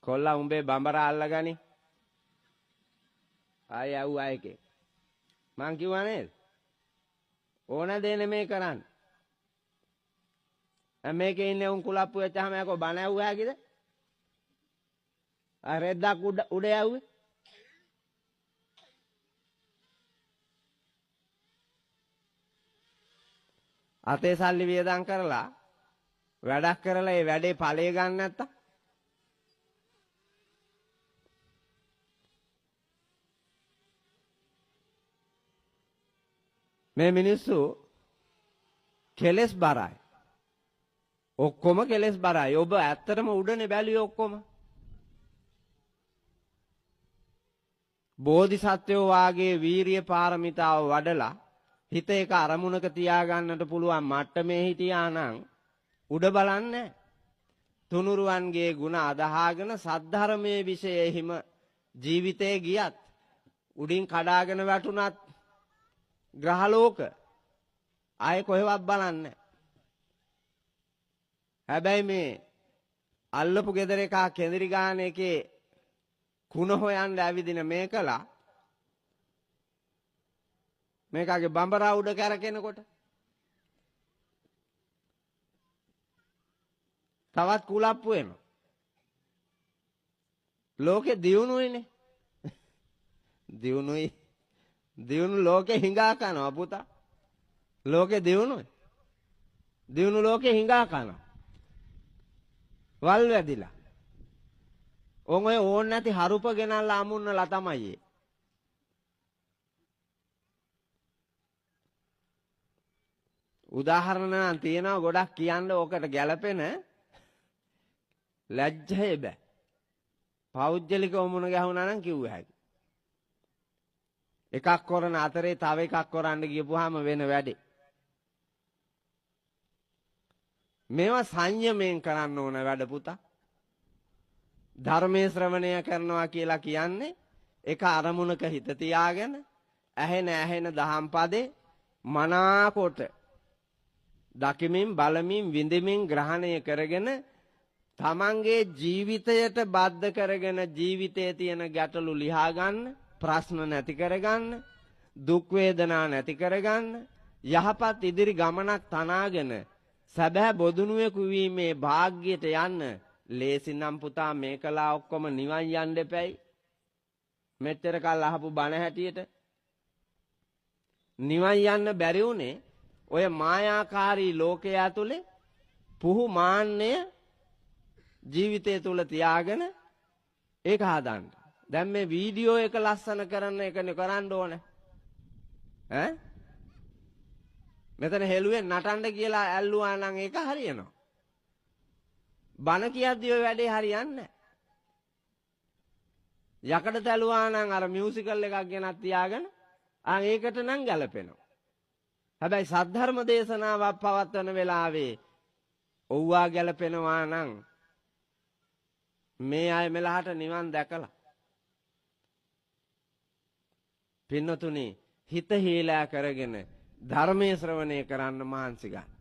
කොල්ලා උඹේ බඹරා අල්ලගනි. ආය යව්වා එකේ. මං කිව්වා නේද? ඕන දේ නෙමෙයි කරන්නේ. මේකේ ඉන්නේ උන් කුලප්පු වෙච්චාම යකෝ බණ ඇව්වා කිද? ආ රෙද්දක් උඩ යව්වේ. අතේ සල්ලි වියදම් කරලා වැඩක් කරලා ඒ වැඩේ ඵලය ගන්න නැත්තම් මේ මිනිස්සු කෙලස් බරයි. ඔක්කොම කෙලස් බරයි. ඔබ ඇත්තටම උඩනේ බැලුවේ ඔක්කොම. බෝධිසත්වයෝ වාගේ වීරිය පාරමිතාව වඩලා හිත එක අරමුණක තියාගන්නට පුළුවන් මට්ටමේ හිටියා නම් උඩ බලන්නේ තුනුරුවන්ගේ ಗುಣ අදහාගෙන සද්ධර්මයේ විශේෂෙහිම ජීවිතේ ගියත් උඩින් කඩාගෙන වැටුණත් ග්‍රහලෝක ආයේ කොහෙවත් බලන්නේ. හැබැයි මේ අල්ලපු ගෙදර එක කෙඳිරි ගාන එකේ කුණ හොයන්න ඇවිදින මේකලා මේකගේ බඹරා උඩ කැරකෙනකොට තවත් කුලප්පු වෙනවා. ලෝකේ දියුණුයිනේ. දියුණුයි. දියුණු ලෝකේ හිඟා කනවා පුතා. ලෝකේ දියුණුයි. දියුණු ලෝකේ හිඟා කනවා. වල් වැදිලා. ඔය ඕන් නැති හරුප ගෙනල්ලා අමුන්නලා තමයි ඒ. උදාහරණ නම් තියෙනවා ගොඩක් කියන්න ඕකට ගැලපෙන ලැජ්ජය බෑ. පෞද්ගලිකව මුණ ගැහුණා නම් කිව්ව හැකි. එකක් කරන අතරේ තව එකක් කරන්න ගියපුවාම වෙන වැඩේ. මේවා සංයමයෙන් කරන්න ඕන වැඩ පුතා. ධර්මයේ ශ්‍රවණය කරනවා කියලා කියන්නේ එක අරමුණක හිත තියාගෙන ඇහෙන දහම් පදේ මනාකොට දකිමින් බලමින් විඳිමින් ග්‍රහණය කරගෙන තමන්ගේ ජීවිතයට බද්ධ කරගෙන ජීවිතයේ තියෙන ගැටලු ලියා ගන්න, ප්‍රශ්න නැති කරගන්න, දුක් වේදනා නැති කරගන්න, යහපත් ඉදිරි ගමනක් තනාගෙන සැබෑ බොදුනුවෙකු වීමේ වාග්යයට යන්න ලේසි නම් පුතා මේකලා ඔක්කොම නිවන් යන්න එපැයි. මෙච්චර කල් අහපු බණ හැටියට නිවන් යන්න බැරි උනේ ඔය මායාකාරී ලෝකයේ ඇතුලේ පුහු මාන්නය ජීවිතය තුල තියාගෙන ඒක හදන්න. දැන් මේ වීඩියෝ එක ලස්සන කරන එකනේ කරන්න ඕනේ. ඈ මෙතන හෙළුවේ නටන්න කියලා ඇල්ලුවා නම් ඒක හරියනවා. බණ කියද්දී ඔය වැඩේ හරියන්නේ නැහැ. යකඩ තැලුවා නම් අර මියුසිකල් එකක් ගෙනත් තියාගෙන ඒකට නම් ගැලපෙනවා. හැබැයි සද්ධර්ම දේශනාවක් පවත්වන වෙලාවේ ඔව්වා ගැලපෙනවා නම් මේ අය මෙලහට නිවන් දැකලා පින්නතුනි හිත හේලා කරගෙන ධර්මයේ ශ්‍රවණය කරන්න මහන්සි ගන්න.